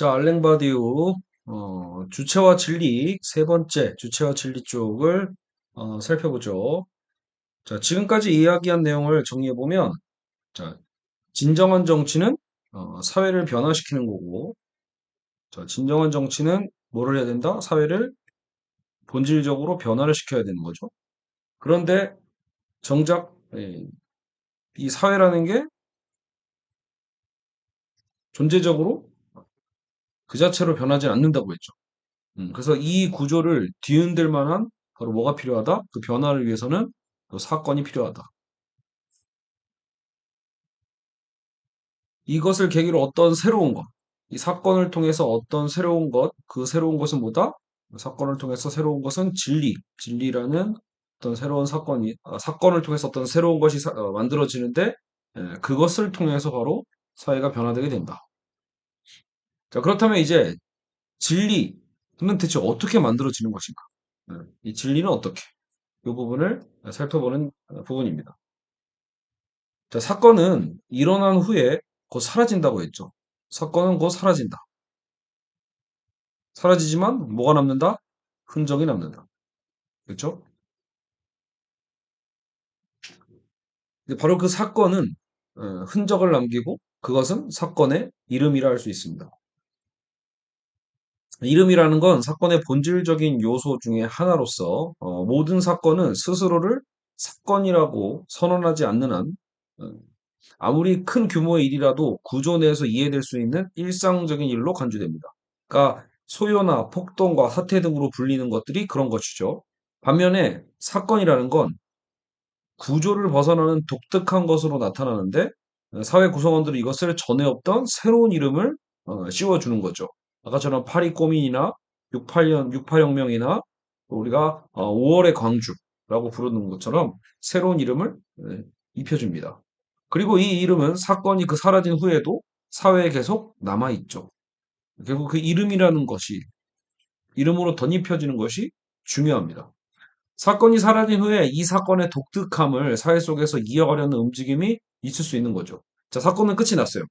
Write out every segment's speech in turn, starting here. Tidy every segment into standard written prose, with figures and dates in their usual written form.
자, 알랭바디우, 주체와 진리, 세 번째 주체와 진리 쪽을 살펴보죠. 자, 지금까지 이야기한 내용을 정리해보면, 자, 진정한 정치는 사회를 변화시키는 거고, 자, 진정한 정치는 뭐를 해야 된다? 사회를 본질적으로 변화를 시켜야 되는 거죠. 그런데 정작 이 사회라는 게 존재적으로 그 자체로 변하지 않는다고 했죠. 그래서 이 구조를 뒤흔들 만한 바로 뭐가 필요하다? 그 변화를 위해서는 또 사건이 필요하다. 이것을 계기로 어떤 새로운 것, 이 사건을 통해서 어떤 새로운 것, 그 새로운 것은 뭐다? 사건을 통해서 새로운 것은 진리, 진리라는 어떤 새로운 사건을 통해서 어떤 새로운 것이 만들어지는데, 그것을 통해서 바로 사회가 변화되게 된다. 자, 그렇다면 이제 진리는 대체 어떻게 만들어지는 것인가? 이 진리는 어떻게? 이 부분을 살펴보는 부분입니다. 자, 사건은 일어난 후에 곧 사라진다고 했죠. 사건은 곧 사라진다. 사라지지만 뭐가 남는다? 흔적이 남는다. 그렇죠? 근데 바로 그 사건은 흔적을 남기고 그것은 사건의 이름이라 할 수 있습니다. 이름이라는 건 사건의 본질적인 요소 중에 하나로서 모든 사건은 스스로를 사건이라고 선언하지 않는 한 어, 아무리 큰 규모의 일이라도 구조 내에서 이해될 수 있는 일상적인 일로 간주됩니다. 그러니까 소요나 폭동과 사태 등으로 불리는 것들이 그런 것이죠. 반면에 사건이라는 건 구조를 벗어나는 독특한 것으로 나타나는데 사회 구성원들은 이것을 전에 없던 새로운 이름을 씌워주는 거죠. 아까처럼 파리 꼬민이나 68혁명이나 우리가 5월의 광주라고 부르는 것처럼 새로운 이름을 입혀줍니다. 그리고 이 이름은 사건이 그 사라진 후에도 사회에 계속 남아있죠. 결국 그 이름이라는 것이, 이름으로 덧입혀지는 것이 중요합니다. 사건이 사라진 후에 이 사건의 독특함을 사회 속에서 이어가려는 움직임이 있을 수 있는 거죠. 자, 사건은 끝이 났어요.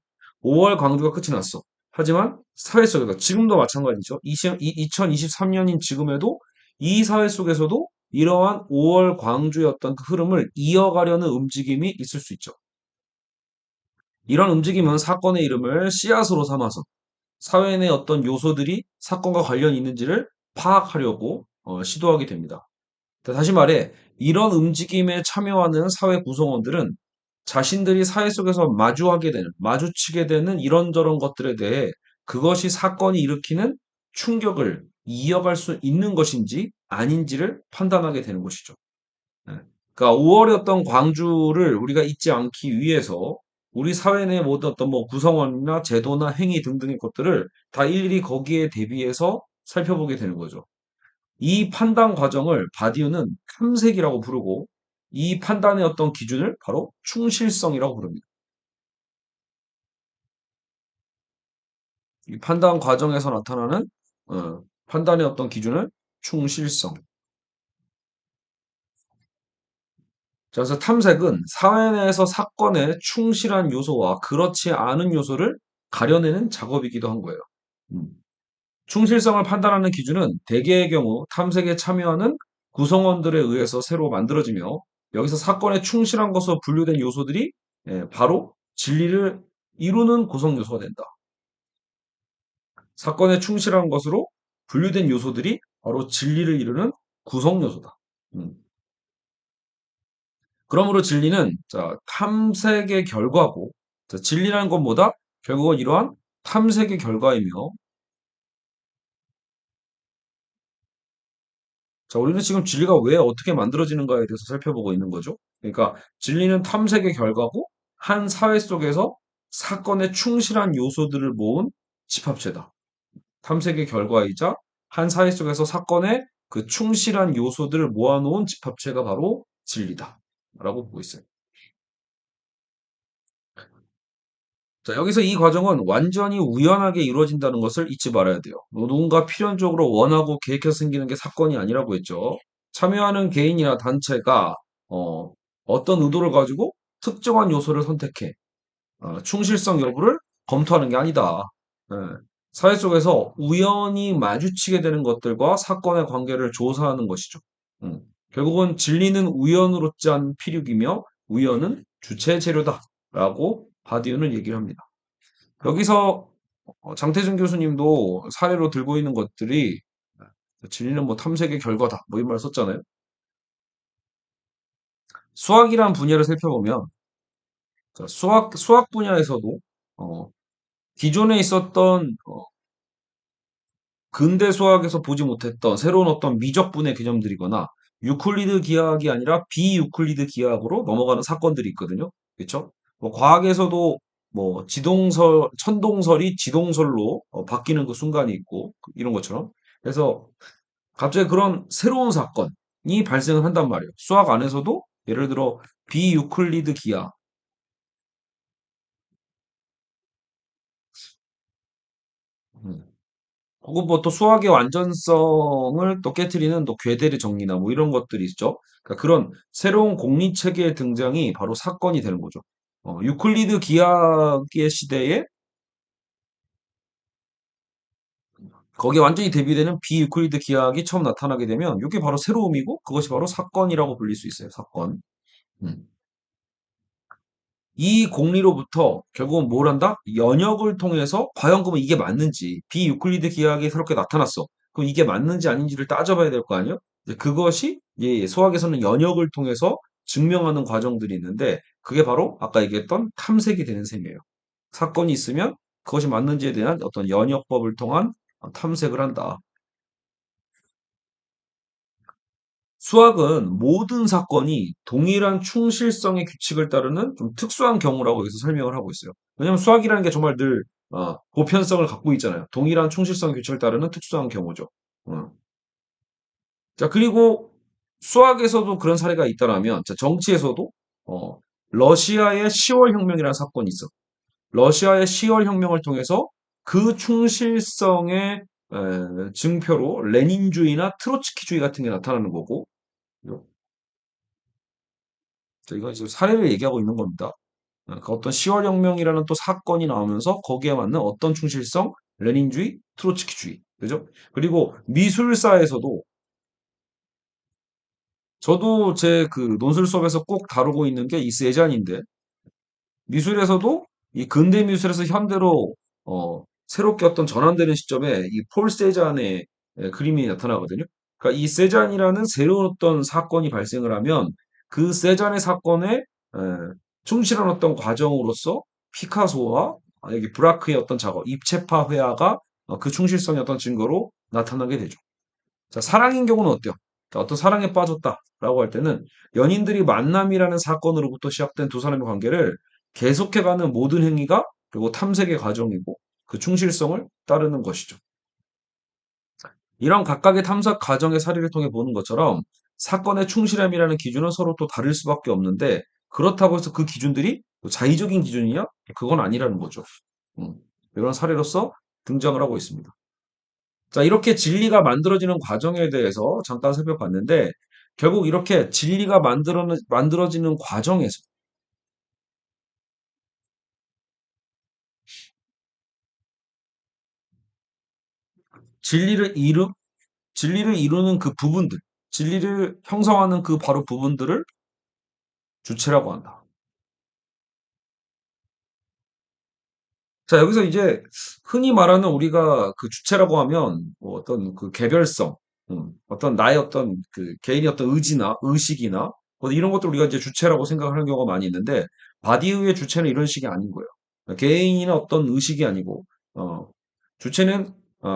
5월 광주가 끝이 났어. 하지만 사회 속에서 지금도 마찬가지죠. 2023년인 지금에도 이 사회 속에서도 이러한 5월 광주였던 그 흐름을 이어가려는 움직임이 있을 수 있죠. 이런 움직임은 사건의 이름을 씨앗으로 삼아서 사회 내 어떤 요소들이 사건과 관련이 있는지를 파악하려고 시도하게 됩니다. 다시 말해, 이런 움직임에 참여하는 사회 구성원들은 자신들이 사회 속에서 마주치게 되는 이런저런 것들에 대해 그것이 사건이 일으키는 충격을 이어갈 수 있는 것인지 아닌지를 판단하게 되는 것이죠. 예. 그러니까 5월이었던 광주를 우리가 잊지 않기 위해서 우리 사회 내 모든 어떤 뭐 구성원이나 제도나 행위 등등의 것들을 다 일일이 거기에 대비해서 살펴보게 되는 거죠. 이 판단 과정을 바디우는 탐색이라고 부르고 이 판단의 어떤 기준을 바로 충실성이라고 부릅니다. 이 판단 과정에서 나타나는 판단의 어떤 기준을 충실성. 자, 그래서 탐색은 사회 내에서 사건에 충실한 요소와 그렇지 않은 요소를 가려내는 작업이기도 한 거예요. 음. 충실성을 판단하는 기준은 대개의 경우 탐색에 참여하는 구성원들에 의해서 새로 만들어지며 여기서 사건에 충실한 것으로 분류된 요소들이 바로 진리를 이루는 구성 요소가 된다. 사건에 충실한 것으로 분류된 요소들이 바로 진리를 이루는 구성 요소다. 음. 그러므로 진리는 자, 탐색의 결과고 자, 진리라는 건 뭐다? 결국은 이러한 탐색의 결과이며 자, 우리는 지금 진리가 왜 어떻게 만들어지는가에 대해서 살펴보고 있는 거죠. 그러니까 진리는 탐색의 결과고 한 사회 속에서 사건에 충실한 요소들을 모은 집합체다. 탐색의 결과이자 한 사회 속에서 사건에 그 충실한 요소들을 모아놓은 집합체가 바로 진리다. 라고 보고 있어요. 자, 여기서 이 과정은 완전히 우연하게 이루어진다는 것을 잊지 말아야 돼요. 누군가 필연적으로 원하고 계획해서 생기는 게 사건이 아니라고 했죠. 참여하는 개인이나 단체가 어떤 의도를 가지고 특정한 요소를 선택해 충실성 여부를 검토하는 게 아니다. 예. 사회 속에서 우연히 마주치게 되는 것들과 사건의 관계를 조사하는 것이죠. 음. 결국은 진리는 우연으로 짠 피륙이며 우연은 주체의 재료다라고 바디우는 얘기를 합니다. 여기서 장태준 교수님도 사례로 들고 있는 것들이 진리는 뭐 탐색의 결과다 뭐 이런 말 썼잖아요. 수학이란 분야를 살펴보면 자, 수학 분야에서도 어, 기존에 있었던 근대 수학에서 보지 못했던 새로운 어떤 미적분의 개념들이거나 유클리드 기하학이 아니라 비유클리드 기하학으로 넘어가는 사건들이 있거든요. 그렇죠? 뭐 과학에서도 뭐 천동설이 지동설로 바뀌는 그 순간이 있고 이런 것처럼. 그래서 갑자기 그런 새로운 사건이 발생을 한단 말이에요. 수학 안에서도 예를 들어 비유클리드 기하, 음, 혹은 뭐 또 수학의 완전성을 또 깨트리는 또 괴델의 정리나 뭐 이런 것들이 있죠. 그러니까 그런 새로운 공리 체계의 등장이 바로 사건이 되는 거죠. 유클리드 기하의 시대에 거기에 완전히 대비되는 비유클리드 기하학이 처음 나타나게 되면 이게 바로 새로움이고 그것이 바로 사건이라고 불릴 수 있어요. 사건. 음. 이 공리로부터 결국은 뭘 한다? 연역을 통해서 과연 그러면 이게 맞는지 비유클리드 기하학이 새롭게 나타났어. 그럼 이게 맞는지 아닌지를 따져봐야 될 거 아니에요? 이제 그것이 수학에서는 연역을 통해서 증명하는 과정들이 있는데 그게 바로 아까 얘기했던 탐색이 되는 셈이에요. 사건이 있으면 그것이 맞는지에 대한 어떤 연역법을 통한 탐색을 한다. 수학은 모든 사건이 동일한 충실성의 규칙을 따르는 좀 특수한 경우라고 여기서 설명을 하고 있어요. 왜냐하면 수학이라는 게 정말 늘 보편성을 갖고 있잖아요. 동일한 충실성 규칙을 따르는 특수한 경우죠. 어. 자, 그리고 수학에서도 그런 사례가 있다라면, 자, 정치에서도 어, 러시아의 10월 혁명이라는 사건이 있어. 러시아의 10월 혁명을 통해서 그 충실성의 증표로 레닌주의나 트로츠키주의 같은 게 나타나는 거고, 자, 이건 이제 사례를 얘기하고 있는 겁니다. 그 어떤 10월 혁명이라는 또 사건이 나오면서 거기에 맞는 어떤 충실성, 레닌주의, 트로츠키주의, 그죠? 그리고 미술사에서도 저도 제 그 논술 수업에서 꼭 다루고 있는 게 이 세잔인데 미술에서도 이 근대 미술에서 현대로 새롭게 어떤 전환되는 시점에 이 폴 세잔의 그림이 나타나거든요. 그러니까 이 세잔이라는 새로운 어떤 사건이 발생을 하면 그 세잔의 사건에 충실한 어떤 과정으로서 피카소와 여기 브라크의 어떤 작업, 입체파 회화가 그 충실성의 어떤 증거로 나타나게 되죠. 자, 사랑인 경우는 어때요? 자, 어떤 사랑에 빠졌다라고 할 때는 연인들이 만남이라는 사건으로부터 시작된 두 사람의 관계를 계속해가는 모든 행위가 그리고 탐색의 과정이고 그 충실성을 따르는 것이죠. 이런 각각의 탐색 과정의 사례를 통해 보는 것처럼 사건의 충실함이라는 기준은 서로 또 다를 수밖에 없는데 그렇다고 해서 그 기준들이 자의적인 기준이냐? 그건 아니라는 거죠. 음, 이런 사례로서 등장을 하고 있습니다. 자, 이렇게 진리가 만들어지는 과정에 대해서 잠깐 살펴봤는데, 결국 이렇게 진리가 만들어지는 과정에서 진리를 이루, 진리를 이루는 그 부분들, 진리를 형성하는 그 바로 부분들을 주체라고 한다. 자, 여기서 이제 흔히 말하는 우리가 그 주체라고 하면 뭐 어떤 그 개별성, 어떤 나의 어떤 그 개인의 어떤 의지나 의식이나 뭐 이런 것들 우리가 이제 주체라고 생각하는 경우가 많이 있는데 바디우의 주체는 이런 식이 아닌 거예요. 개인이나 어떤 의식이 아니고 어, 주체는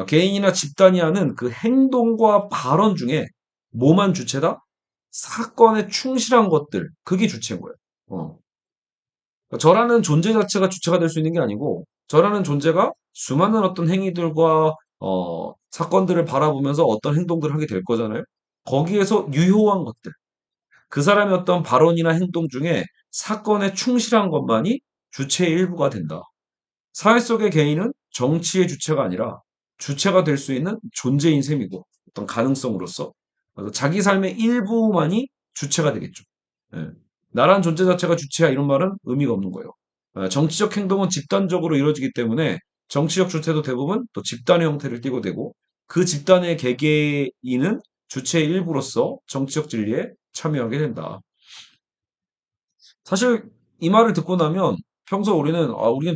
개인이나 집단이 하는 그 행동과 발언 중에 뭐만 주체다? 사건에 충실한 것들, 그게 주체인 거예요. 어. 저라는 존재 자체가 주체가 될 수 있는 게 아니고, 저라는 존재가 수많은 어떤 행위들과, 사건들을 바라보면서 어떤 행동들을 하게 될 거잖아요. 거기에서 유효한 것들, 그 사람의 어떤 발언이나 행동 중에 사건에 충실한 것만이 주체의 일부가 된다. 사회 속의 개인은 정치의 주체가 아니라 주체가 될 수 있는 존재인 셈이고, 어떤 가능성으로서. 그래서 자기 삶의 일부만이 주체가 되겠죠. 예. 나란 존재 자체가 주체야 이런 말은 의미가 없는 거예요. 정치적 행동은 집단적으로 이루어지기 때문에 정치적 주체도 대부분 또 집단의 형태를 띠고 되고 그 집단의 개개인은 주체의 일부로서 정치적 진리에 참여하게 된다. 사실 이 말을 듣고 나면 평소 우리는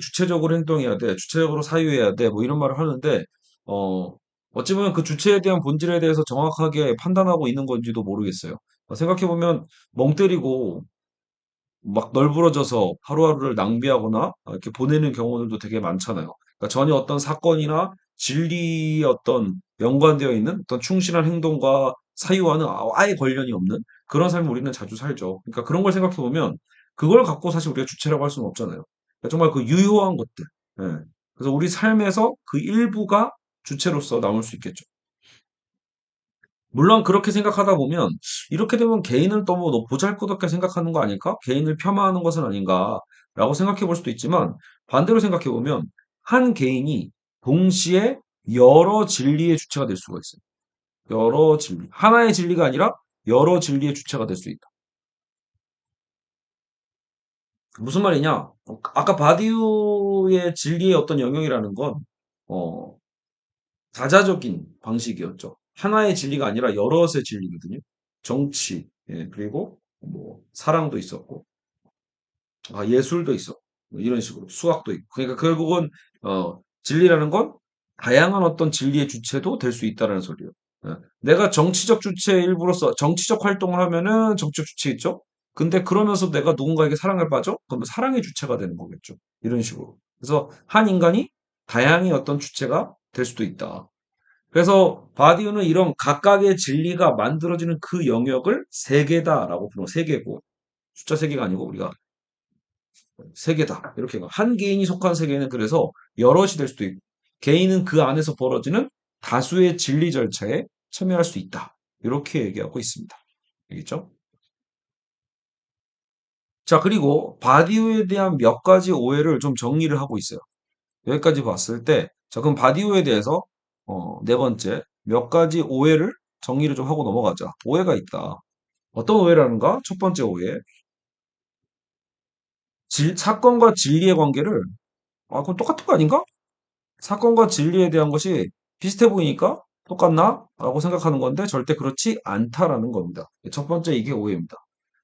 주체적으로 행동해야 돼, 주체적으로 사유해야 돼, 뭐 이런 말을 하는데 어, 어찌 보면 그 주체에 대한 본질에 대해서 정확하게 판단하고 있는 건지도 모르겠어요. 생각해보면 멍 때리고 막 널브러져서 하루하루를 낭비하거나 이렇게 보내는 경우들도 되게 많잖아요. 그러니까 전혀 어떤 사건이나 진리에 어떤 연관되어 있는 어떤 충실한 행동과 사유와는 아예 관련이 없는 그런 삶을 우리는 자주 살죠. 그러니까 그런 걸 생각해 보면 그걸 갖고 사실 우리가 주체라고 할 수는 없잖아요. 그러니까 정말 그 유효한 것들. 예. 그래서 우리 삶에서 그 일부가 주체로서 남을 수 있겠죠. 물론 그렇게 생각하다 보면 이렇게 되면 개인을 너무 보잘것없게 생각하는 거 아닐까? 개인을 폄하하는 것은 아닌가라고 생각해 볼 수도 있지만 반대로 생각해 보면 한 개인이 동시에 여러 진리의 주체가 될 수가 있어요. 여러 진리. 하나의 진리가 아니라 여러 진리의 주체가 될 수 있다. 무슨 말이냐? 아까 바디우의 진리의 어떤 영역이라는 건 어, 다자적인 방식이었죠. 하나의 진리가 아니라 여럿의 진리거든요. 정치, 예, 그리고 뭐 사랑도 있었고, 예술도 있었고, 뭐 이런 식으로 수학도 있고. 그러니까 결국은 진리라는 건 다양한 어떤 진리의 주체도 될 수 있다라는 소리예요. 예. 내가 정치적 주체의 일부로서 정치적 활동을 하면은 정치적 주체겠죠. 근데 그러면서 내가 누군가에게 사랑을 빠져? 그러면 사랑의 주체가 되는 거겠죠. 이런 식으로. 그래서 한 인간이 다양히 어떤 주체가 될 수도 있다. 그래서 바디우는 이런 각각의 진리가 만들어지는 그 영역을 세계다라고 부르는 세계고 숫자 세계가 아니고 우리가 세계다 이렇게 한 개인이 속한 세계는 그래서 여럿이 될 수도 있고 개인은 그 안에서 벌어지는 다수의 진리 절차에 참여할 수 있다 이렇게 얘기하고 있습니다. 알겠죠? 자 그리고 바디우에 대한 몇 가지 오해를 좀 정리를 하고 있어요. 여기까지 봤을 때 자 그럼 바디우에 대해서 네 번째 몇 가지 오해를 정리를 좀 하고 넘어가자. 오해가 있다. 어떤 오해라는가? 첫 번째 오해. 사건과 진리의 관계를, 그건 똑같은 거 아닌가? 사건과 진리에 대한 것이 비슷해 보이니까 똑같나? 라고 생각하는 건데 절대 그렇지 않다라는 겁니다. 첫 번째 이게 오해입니다.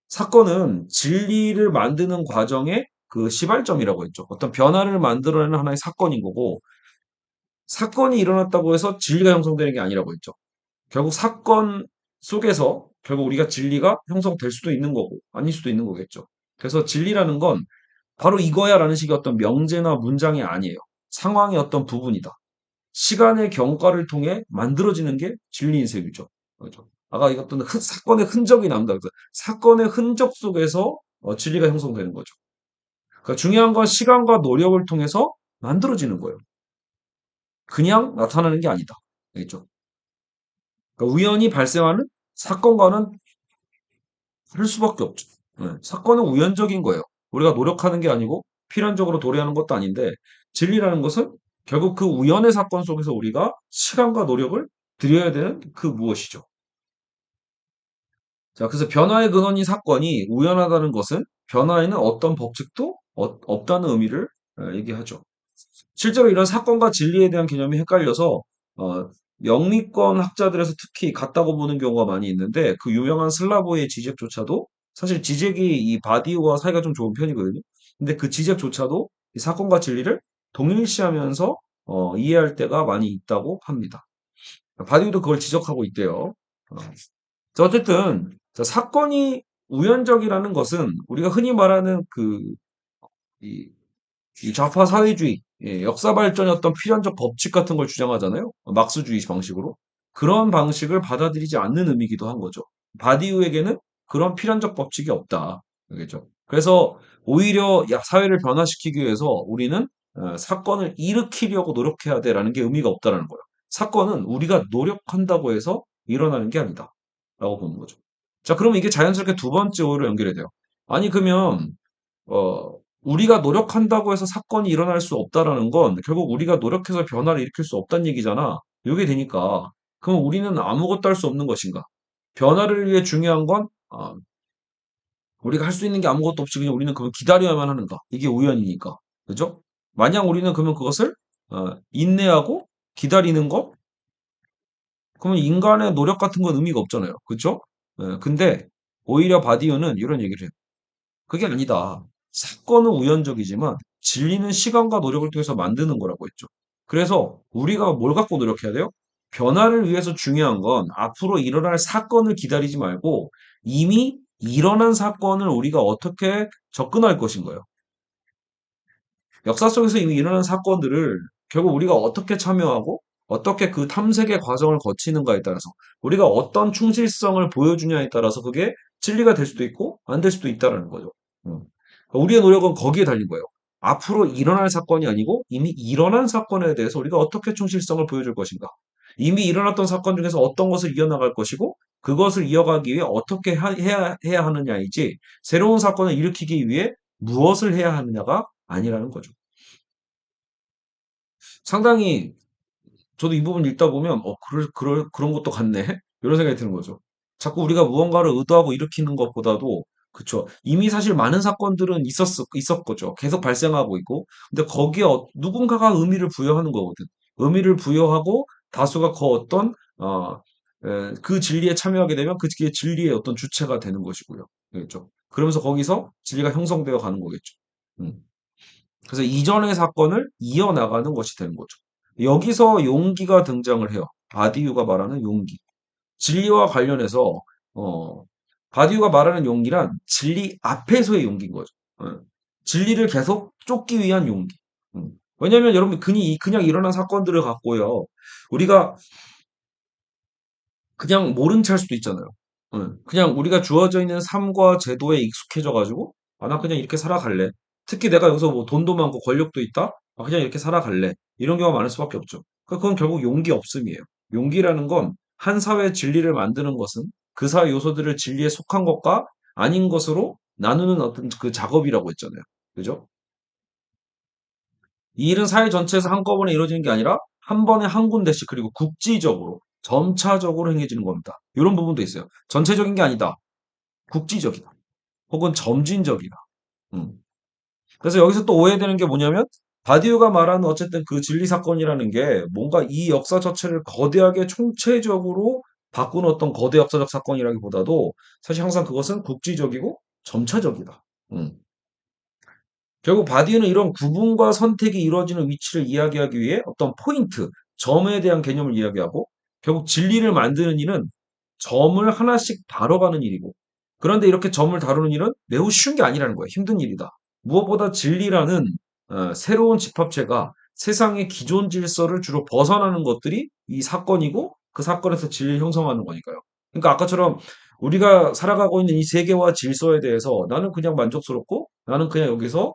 사건은 진리를 만드는 과정의 그 시발점이라고 했죠. 어떤 변화를 만들어내는 하나의 사건인 거고, 사건이 일어났다고 해서 진리가 형성되는 게 아니라고 했죠. 결국 사건 속에서 결국 우리가 진리가 형성될 수도 있는 거고, 아닐 수도 있는 거겠죠. 그래서 진리라는 건 바로 이거야라는 식의 어떤 명제나 문장이 아니에요. 상황의 어떤 부분이다. 시간의 경과를 통해 만들어지는 게 진리인 셈이죠. 그렇죠? 아까 이것도 사건의 흔적이 남다. 그래서 사건의 흔적 속에서 진리가 형성되는 거죠. 그러니까 중요한 건 시간과 노력을 통해서 만들어지는 거예요. 그냥 나타나는 게 아니다. 알겠죠? 그러니까 우연히 발생하는 사건과는 다를 수밖에 없죠. 사건은 우연적인 거예요. 우리가 노력하는 게 아니고 필연적으로 도래하는 것도 아닌데 진리라는 것은 결국 그 우연의 사건 속에서 우리가 시간과 노력을 들여야 되는 그 무엇이죠. 자, 그래서 변화의 근원인 사건이 우연하다는 것은 변화에는 어떤 법칙도 없다는 의미를 얘기하죠. 실제로 이런 사건과 진리에 대한 개념이 헷갈려서 어, 영미권 학자들에서 특히 같다고 보는 경우가 많이 있는데 그 유명한 슬라보의 지적조차도 사실 지적이 이 바디우와 사이가 좀 좋은 편이거든요. 근데 그 지적조차도 이 사건과 진리를 동일시하면서 이해할 때가 많이 있다고 합니다. 바디우도 그걸 지적하고 있대요. 어. 자, 어쨌든 자, 사건이 우연적이라는 것은 우리가 흔히 말하는 이 이 좌파 사회주의, 역사 발전의 어떤 필연적 법칙 같은 걸 주장하잖아요. 막스주의 방식으로. 그런 방식을 받아들이지 않는 의미이기도 한 거죠. 바디우에게는 그런 필연적 법칙이 없다. 알겠죠? 그래서 오히려 사회를 변화시키기 위해서 우리는 사건을 일으키려고 노력해야 돼라는 게 의미가 없다라는 거예요. 사건은 우리가 노력한다고 해서 일어나는 게 아니다. 라고 보는 거죠. 자, 그러면 이게 자연스럽게 두 번째 오해로 연결이 돼요. 아니, 그러면 우리가 노력한다고 해서 사건이 일어날 수 없다라는 건 결국 우리가 노력해서 변화를 일으킬 수 없다는 얘기잖아. 이게 되니까 그럼 우리는 아무것도 할 수 없는 것인가? 변화를 위해 중요한 건 우리가 할 수 있는 게 아무것도 없이 그냥 우리는 그걸 기다려야만 하는가? 이게 우연이니까. 그죠? 만약 우리는 그러면 그것을 인내하고 기다리는 것? 그러면 인간의 노력 같은 건 의미가 없잖아요. 그쵸? 근데 오히려 바디우는 이런 얘기를 해요. 그게 아니다. 사건은 우연적이지만 진리는 시간과 노력을 통해서 만드는 거라고 했죠. 그래서 우리가 뭘 갖고 노력해야 돼요? 변화를 위해서 중요한 건 앞으로 일어날 사건을 기다리지 말고 이미 일어난 사건을 우리가 어떻게 접근할 것인 거예요. 역사 속에서 이미 일어난 사건들을 결국 우리가 어떻게 참여하고 어떻게 그 탐색의 과정을 거치는가에 따라서 우리가 어떤 충실성을 보여주냐에 따라서 그게 진리가 될 수도 있고 안 될 수도 있다라는 거죠. 음. 우리의 노력은 거기에 달린 거예요. 앞으로 일어날 사건이 아니고 이미 일어난 사건에 대해서 우리가 어떻게 충실성을 보여줄 것인가. 이미 일어났던 사건 중에서 어떤 것을 이어나갈 것이고 그것을 이어가기 위해 어떻게 해야 하느냐이지 새로운 사건을 일으키기 위해 무엇을 해야 하느냐가 아니라는 거죠. 상당히 저도 이 부분 읽다 보면 그런 것도 같네. 이런 생각이 드는 거죠. 자꾸 우리가 무언가를 의도하고 일으키는 것보다도 그쵸. 이미 사실 많은 사건들은 있었거죠. 계속 발생하고 있고. 근데 거기에 누군가가 의미를 부여하는 거거든. 의미를 부여하고 다수가 그 어떤 그 진리에 참여하게 되면 그 진리의 어떤 주체가 되는 것이고요. 그렇죠. 그러면서 거기서 진리가 형성되어 가는 거겠죠. 음. 그래서 이전의 사건을 이어나가는 것이 되는 거죠. 여기서 용기가 등장을 해요. 바디유가 말하는 용기. 진리와 관련해서 어, 바디유가 말하는 용기란 진리 앞에서의 용기인 거죠. 진리를 계속 쫓기 위한 용기. 왜냐하면 여러분 그냥 일어난 사건들을 갖고요. 우리가 그냥 모른 체할 수도 있잖아요. 그냥 우리가 주어져 있는 삶과 제도에 익숙해져 가지고 나 그냥 이렇게 살아갈래. 특히 내가 여기서 뭐 돈도 많고 권력도 있다. 그냥 이렇게 살아갈래. 이런 경우가 많을 수밖에 없죠. 그건 결국 용기 없음이에요. 용기라는 건 한 사회의 진리를 만드는 것은 그 사회 요소들을 진리에 속한 것과 아닌 것으로 나누는 어떤 그 작업이라고 했잖아요. 그죠? 이 일은 사회 전체에서 한꺼번에 이루어지는 게 아니라 한 번에 한 군데씩 그리고 국지적으로 점차적으로 행해지는 겁니다. 이런 부분도 있어요. 전체적인 게 아니다. 국지적이다. 혹은 점진적이다. 음. 그래서 여기서 또 오해되는 게 뭐냐면 바디우가 말하는 어쨌든 그 진리 사건이라는 게 뭔가 이 역사 자체를 거대하게 총체적으로 바꾸는 어떤 거대 역사적 사건이라기보다도 사실 항상 그것은 국지적이고 점차적이다. 음. 결국 바디는 이런 구분과 선택이 이루어지는 위치를 이야기하기 위해 어떤 포인트, 점에 대한 개념을 이야기하고 결국 진리를 만드는 일은 점을 하나씩 다뤄가는 일이고 그런데 이렇게 점을 다루는 일은 매우 쉬운 게 아니라는 거예요. 힘든 일이다. 무엇보다 진리라는 새로운 집합체가 세상의 기존 질서를 주로 벗어나는 것들이 이 사건이고 그 사건에서 진리를 형성하는 거니까요. 그러니까 아까처럼 우리가 살아가고 있는 이 세계와 질서에 대해서 나는 그냥 만족스럽고 나는 그냥 여기서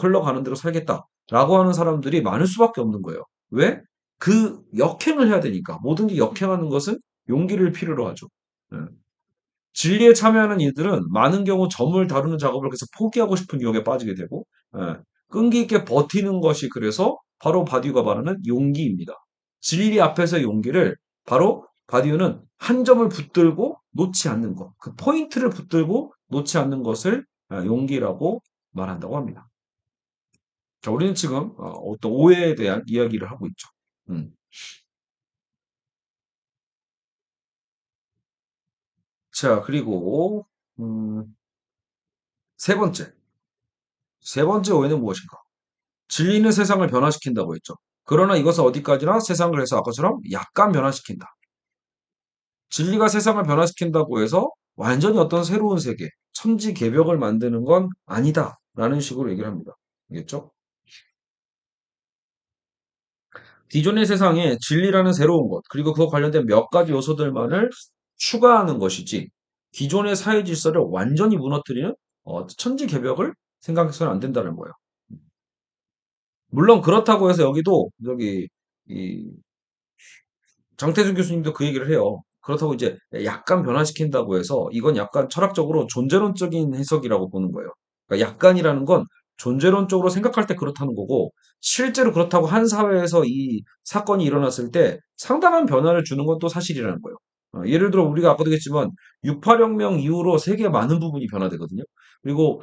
흘러가는 대로 살겠다라고 하는 사람들이 많을 수밖에 없는 거예요. 왜? 그 역행을 해야 되니까. 뭐든지 역행하는 것은 용기를 필요로 하죠. 예. 진리에 참여하는 이들은 많은 경우 점을 다루는 작업을 그래서 포기하고 싶은 유혹에 빠지게 되고, 예. 끈기 있게 버티는 것이 그래서 바로 바디우가 말하는 용기입니다. 진리 앞에서의 용기를 바로 바디우는 한 점을 붙들고 놓지 않는 것, 그 포인트를 붙들고 놓지 않는 것을 용기라고 말한다고 합니다. 자, 우리는 지금 어떤 오해에 대한 이야기를 하고 있죠. 음. 자, 그리고 세 번째. 세 번째 오해는 무엇인가? 진리는 세상을 변화시킨다고 했죠. 그러나 이것은 어디까지나 세상을 해서 아까처럼 약간 변화시킨다. 진리가 세상을 변화시킨다고 해서 완전히 어떤 새로운 세계, 천지개벽을 만드는 건 아니다. 라는 식으로 얘기를 합니다. 알겠죠? 기존의 세상에 진리라는 새로운 것, 그리고 그와 관련된 몇 가지 요소들만을 추가하는 것이지, 기존의 사회 질서를 완전히 무너뜨리는 천지개벽을 생각해서는 안 된다는 거예요. 물론 그렇다고 해서 여기도 저기 이 장태준 교수님도 그 얘기를 해요. 그렇다고 이제 약간 변화시킨다고 해서 이건 약간 철학적으로 존재론적인 해석이라고 보는 거예요. 그러니까 약간이라는 건 존재론적으로 생각할 때 그렇다는 거고 실제로 그렇다고 한 사회에서 이 사건이 일어났을 때 상당한 변화를 주는 건 또 사실이라는 거예요. 예를 들어 우리가 아까도 얘기했지만 68혁명 이후로 세계 많은 부분이 변화되거든요. 그리고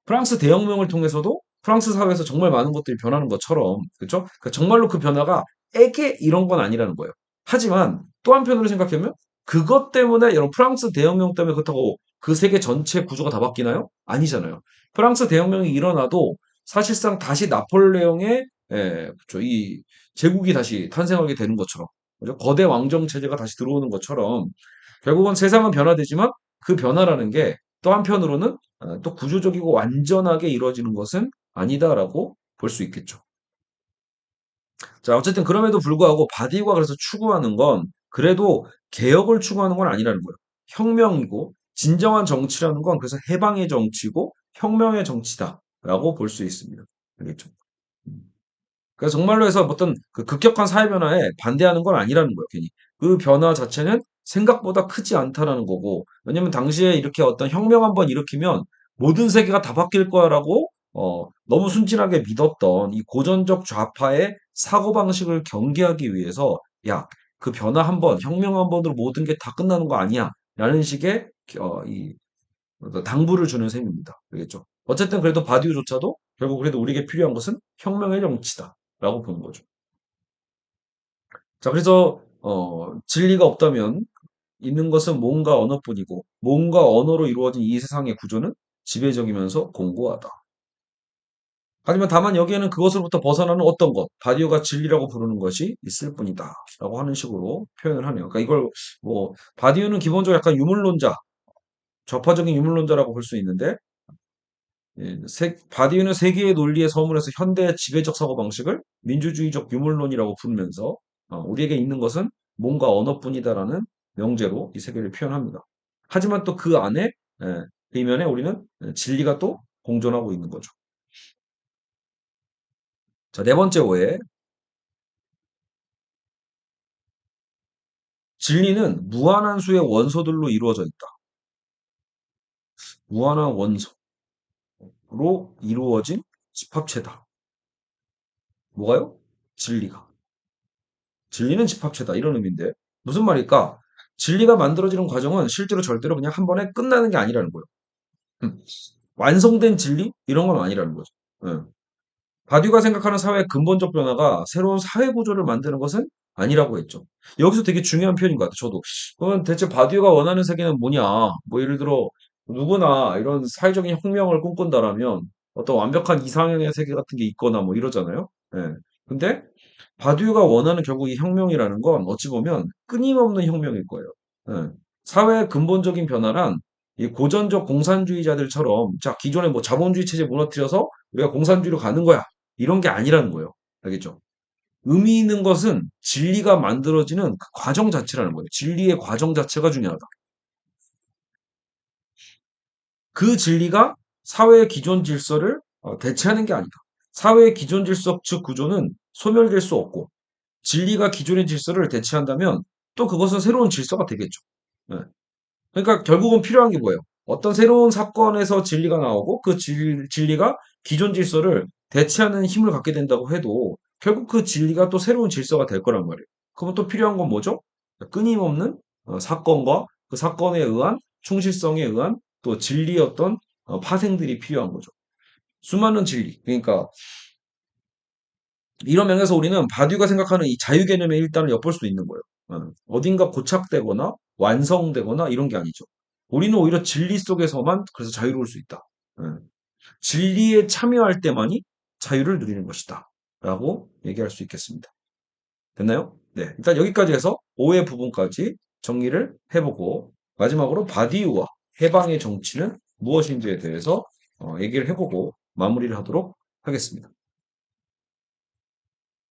프랑스 대혁명을 통해서도 프랑스 사회에서 정말 많은 것들이 변하는 것처럼, 그렇죠? 그러니까 정말로 그 변화가 에게 이런 건 아니라는 거예요. 하지만 또 한편으로 생각하면 그것 때문에 여러분 프랑스 대혁명 때문에 그렇다고 그 세계 전체 구조가 다 바뀌나요? 아니잖아요. 프랑스 대혁명이 일어나도 사실상 다시 나폴레옹의 그렇죠. 이 제국이 다시 탄생하게 되는 것처럼, 그죠? 거대 왕정 체제가 다시 들어오는 것처럼 결국은 세상은 변화되지만 그 변화라는 게 또 한편으로는 또 구조적이고 완전하게 이루어지는 것은 아니다라고 볼 수 있겠죠. 자, 어쨌든 그럼에도 불구하고 바디가 그래서 추구하는 건 그래도 개혁을 추구하는 건 아니라는 거예요. 혁명이고 진정한 정치라는 건 그래서 해방의 정치고 혁명의 정치다라고 볼 수 있습니다. 알겠죠? 음. 그래서 정말로 해서 어떤 그 급격한 사회 변화에 반대하는 건 아니라는 거예요, 괜히. 그 변화 자체는 생각보다 크지 않다라는 거고, 왜냐면 당시에 이렇게 어떤 혁명 한번 일으키면 모든 세계가 다 바뀔 거야라고, 너무 순진하게 믿었던 이 고전적 좌파의 사고방식을 경계하기 위해서, 야, 그 변화 한 번, 혁명 한 번으로 모든 게 다 끝나는 거 아니야. 라는 식의, 이 당부를 주는 셈입니다. 알겠죠? 어쨌든 그래도 바디우조차도 결국 그래도 우리에게 필요한 것은 혁명의 정치다라고 보는 거죠. 자, 그래서 진리가 없다면 있는 것은 몸과 언어뿐이고 몸과 언어로 이루어진 이 세상의 구조는 지배적이면서 공고하다. 하지만 다만 여기에는 그것으로부터 벗어나는 어떤 것, 바디오가 진리라고 부르는 것이 있을 뿐이다. 라고 하는 식으로 표현을 하네요. 그러니까 이걸 뭐 바디오는 기본적으로 약간 유물론자, 좌파적인 유물론자라고 볼 수 있는데 예, 바디우는 세계의 논리에 서문해서 현대의 지배적 사고방식을 민주주의적 유물론이라고 부르면서 우리에게 있는 것은 몸과 언어뿐이다라는 명제로 이 세계를 표현합니다. 하지만 또 그 안에 그 이면에 우리는 진리가 또 공존하고 있는 거죠. 자, 네 번째 오해. 진리는 무한한 수의 원소들로 이루어져 있다. 무한한 원소로 이루어진 집합체다. 뭐가요? 진리가. 진리는 집합체다. 이런 의미인데. 무슨 말일까? 진리가 만들어지는 과정은 실제로 절대로 그냥 한 번에 끝나는 게 아니라는 거예요. 음. 완성된 진리? 이런 건 아니라는 거죠. 예. 바디가 생각하는 사회의 근본적 변화가 새로운 사회 구조를 만드는 것은 아니라고 했죠. 여기서 되게 중요한 표현인 것 같아요. 저도. 그러면 대체 바디가 원하는 세계는 뭐냐? 뭐 예를 들어 누구나 이런 사회적인 혁명을 꿈꾼다라면 어떤 완벽한 이상형의 세계 같은 게 있거나 뭐 이러잖아요. 예. 근데 바디우가 원하는 결국 이 혁명이라는 건 어찌 보면 끊임없는 혁명일 거예요. 예. 사회의 근본적인 변화란 이 고전적 공산주의자들처럼 자 기존의 뭐 자본주의 체제 무너뜨려서 우리가 공산주의로 가는 거야. 이런 게 아니라는 거예요. 알겠죠? 의미 있는 것은 진리가 만들어지는 그 과정 자체라는 거예요. 진리의 과정 자체가 중요하다. 그 진리가 사회의 기존 질서를 대체하는 게 아니다. 사회의 기존 질서 즉 구조는 소멸될 수 없고 진리가 기존의 질서를 대체한다면 또 그것은 새로운 질서가 되겠죠. 예. 그러니까 결국은 필요한 게 뭐예요? 어떤 새로운 사건에서 진리가 나오고 그 진리가 기존 질서를 대체하는 힘을 갖게 된다고 해도 결국 그 진리가 또 새로운 질서가 될 거란 말이에요. 그러면 또 필요한 건 뭐죠? 끊임없는 사건과 그 사건에 의한 충실성에 의한 또 진리의 어떤 파생들이 필요한 거죠. 수많은 진리. 그러니까 이런 면에서 우리는 바디가 생각하는 이 자유 개념의 일단을 엿볼 수 있는 거예요. 어딘가 고착되거나 완성되거나 이런 게 아니죠. 우리는 오히려 진리 속에서만 그래서 자유로울 수 있다. 예. 진리에 참여할 때만이 자유를 누리는 것이다. 라고 얘기할 수 있겠습니다. 됐나요? 네. 일단 여기까지 해서 오해 부분까지 정리를 해보고 마지막으로 바디우와 해방의 정치는 무엇인지에 대해서 얘기를 해보고 마무리를 하도록 하겠습니다.